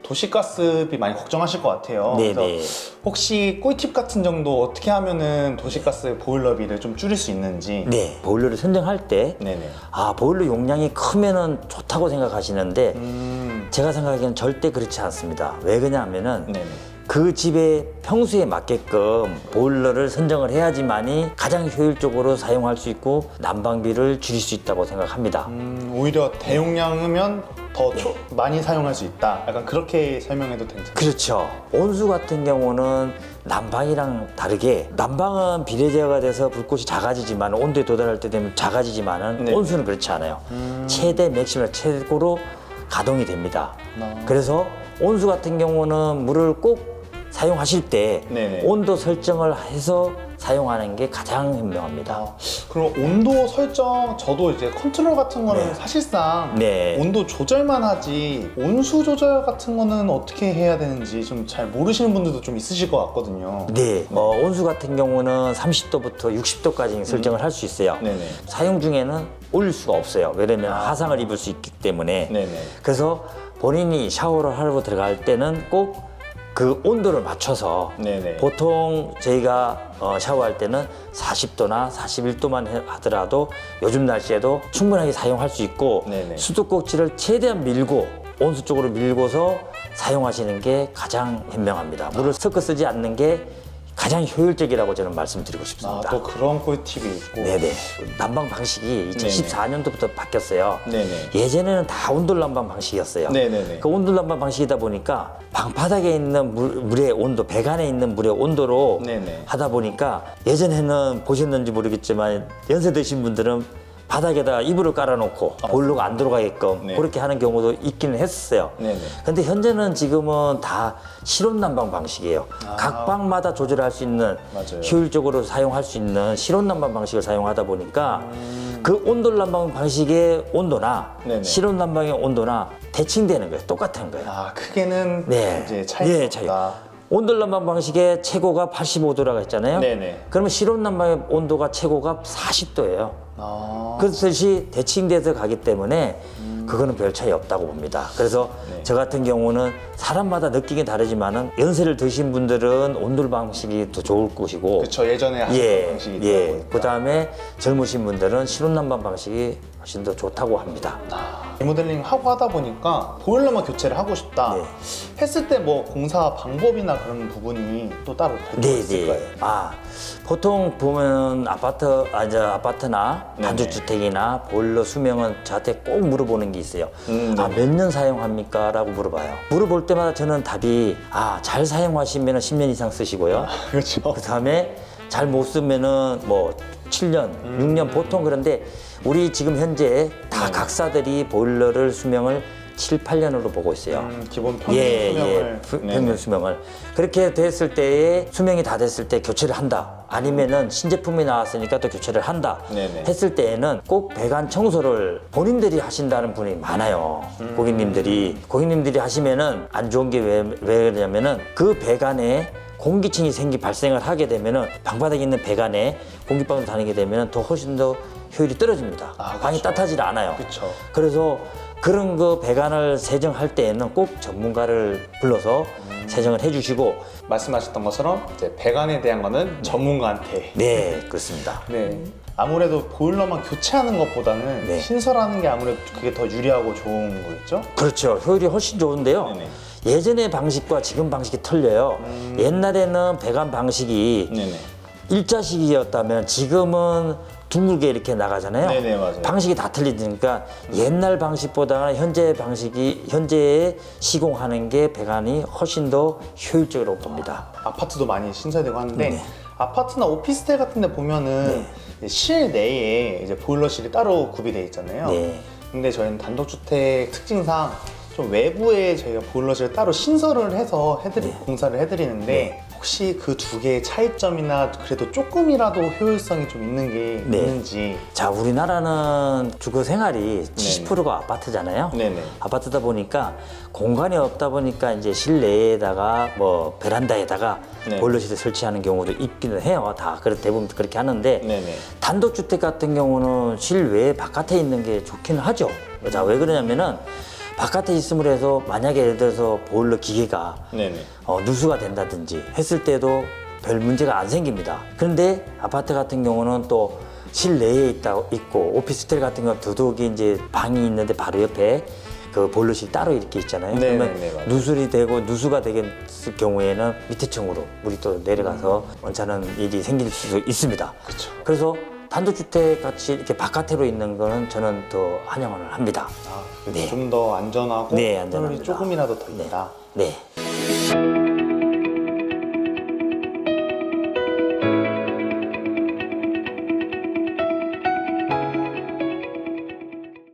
도시가스비 많이 걱정하실 것 같아요. 네네. 그래서 혹시 꿀팁 같은 정도 어떻게 하면은 도시가스 보일러비를 좀 줄일 수 있는지. 네, 보일러를 선정할 때 네네. 보일러 용량이 크면은 좋다고 생각하시는데 제가 생각하기에는 절대 그렇지 않습니다. 왜 그러냐면은 네네. 그 집의 평수에 맞게끔 보일러를 선정을 해야지만이 가장 효율적으로 사용할 수 있고 난방비를 줄일 수 있다고 생각합니다. 오히려 대용량이면 더 많이 사용할 수 있다. 약간 그렇게 설명해도 괜찮아요. 그렇죠. 온수 같은 경우는 난방이랑 다르게 난방은 비례제어가 돼서 불꽃이 작아지지만 온도에 도달할 때 되면 작아지지만은 네. 온수는 그렇지 않아요. 최대 맥시멀 최고로 가동이 됩니다. 그래서 온수 같은 경우는 물을 꼭 사용하실 때 네네. 온도 설정을 해서 사용하는 게 가장 현명합니다. 그럼 온도 설정, 저도 이제 컨트롤 같은 거는 네. 사실상 네. 온도 조절만 하지 온수 조절 같은 거는 어떻게 해야 되는지 좀 잘 모르시는 분들도 좀 있으실 것 같거든요. 네, 온수 같은 경우는 30도부터 60도까지 설정을 할 수 있어요. 네네. 사용 중에는 올릴 수가 없어요. 왜냐면 화상을 입을 수 있기 때문에. 네네. 그래서 본인이 샤워를 하러 들어갈 때는 꼭 그 온도를 맞춰서 네네. 보통 저희가 샤워할 때는 40도나 41도만 하더라도 요즘 날씨에도 충분하게 사용할 수 있고 네네. 수도꼭지를 최대한 밀고 온수 쪽으로 밀고서 사용하시는 게 가장 현명합니다. 물을 섞어 쓰지 않는 게 가장 효율적이라고 저는 말씀드리고 싶습니다. 또 그런 꿀팁이 있고. 네네. 난방 방식이 2014년도부터 바뀌었어요. 네네. 예전에는 다 온돌 난방 방식이었어요. 네네네. 그 온돌 난방 방식이다 보니까 방바닥에 있는 물의 온도, 배관에 있는 물의 온도로 네네. 하다 보니까 예전에는 보셨는지 모르겠지만 연세 드신 분들은 바닥에다 이불을 깔아놓고 보일러가 안 들어가게끔 네. 그렇게 하는 경우도 있기는 했었어요. 네네. 근데 현재는 지금은 다 실온 난방 방식이에요. 각 방마다 조절할 수 있는 맞아요. 효율적으로 사용할 수 있는 실온 난방 방식을 사용하다 보니까 그 온돌 난방 방식의 온도나 네네. 실온 난방의 온도나 대칭되는 거예요. 똑같은 거예요. 크게는 네. 이제 차이가 예, 없다. 온돌 난방 방식의 최고가 85도라고 했잖아요. 네네. 그러면 실온 난방의 온도가 최고가 40도예요. 아. 그것이 대칭돼서 가기 때문에 그거는 별 차이 없다고 봅니다. 그래서 네. 저 같은 경우는 사람마다 느끼긴 다르지만은 연세를 드신 분들은 온돌 방식이 더 좋을 것이고 그쵸, 예전에 하던 예, 방식이 예. 있다 보니까. 그 다음에 젊으신 분들은 실온 난방 방식이 훨씬 더 좋다고 합니다. 리모델링 하고 하다 보니까 보일러만 교체를 하고 싶다 네. 했을 때 뭐 공사 방법이나 그런 부분이 또 따로 별도로 있을까요? 보통 보면 아파트나 네네. 단독주택이나 보일러 수명은 저한테 꼭 물어보는 게 있어요. 몇 년 사용합니까? 라고 물어봐요. 물어볼 때마다 저는 답이 잘 사용하시면 10년 이상 쓰시고요. 그렇죠. 그 다음에 잘 못 쓰면은 뭐 7년, 6년 보통 그런데 우리 지금 현재 다 각사들이 보일러를 수명을 7, 8년으로 보고 있어요. 기본 평균 수명을. 네네. 평균 수명을. 그렇게 됐을 때에 수명이 다 됐을 때 교체를 한다. 아니면은 신제품이 나왔으니까 또 교체를 한다. 네네. 했을 때에는 꼭 배관 청소를 본인들이 하신다는 분이 많아요. 고객님들이 하시면은 안 좋은 게 왜 그러냐면은 그 배관에 공기층이 발생을 하게 되면은 방바닥에 있는 배관에 공기방울이 다니게 되면은 더 훨씬 더 효율이 떨어집니다. 방이 그쵸. 따뜻하지 않아요. 그쵸. 그래서 그런 거 배관을 세정할 때에는 꼭 전문가를 불러서 세정을 해주시고 말씀하셨던 것처럼 이제 배관에 대한 거는 전문가한테. 네 그렇습니다. 네. 아무래도 보일러만 교체하는 것보다는 네. 신설하는 게 아무래도 그게 더 유리하고 좋은 거겠죠? 그렇죠. 효율이 훨씬 좋은데요. 네네. 예전의 방식과 지금 방식이 틀려요. 옛날에는 배관 방식이 네네. 일자식이었다면 지금은 둥글게 이렇게 나가잖아요. 네네, 맞아요. 방식이 다 틀리니까 옛날 방식보다는 현재에 시공하는 게 배관이 훨씬 더 효율적으로 봅니다. 아파트도 많이 신설되고 하는데 네. 아파트나 오피스텔 같은 데 보면은 실내에 이제 보일러실이 따로 구비되어 있잖아요. 네. 근데 저희는 단독주택 특징상 좀 외부에 저희가 보일러실을 따로 신설을 해서 공사를 해드리는데 혹시 그 두 개의 차이점이나 그래도 조금이라도 효율성이 좀 있는 게 있는지. 자, 우리나라는 주거 생활이 70%가 아파트잖아요. 네네. 아파트다 보니까 공간이 없다 보니까 이제 실내에다가 뭐 베란다에다가 네. 보일러실을 설치하는 경우도 있기는 해요. 다 대부분 그렇게 하는데 네네. 단독주택 같은 경우는 실외 바깥에 있는 게 좋기는 하죠. 자, 왜 그러냐면은 바깥에 있음으로 해서 만약에 예를 들어서 보일러 기계가 네네. 누수가 된다든지 했을 때도 별 문제가 안 생깁니다. 그런데 아파트 같은 경우는 또 실내에 있고 오피스텔 같은 경우는 더더욱이 이제 방이 있는데 바로 옆에 그 보일러실이 따로 이렇게 있잖아요. 네네네, 그러면 맞아요. 누설이 되고 누수가 되겠을 경우에는 밑에 층으로 물이 또 내려가서 원찮은 일이 생길 수 있습니다. 그쵸. 그래서 단독주택 같이 이렇게 바깥으로 있는 거는 저는 더 환영을 합니다. 아, 네. 좀 더 안전하고 네, 효율이 안전합니다. 조금이라도 더 있다. 네.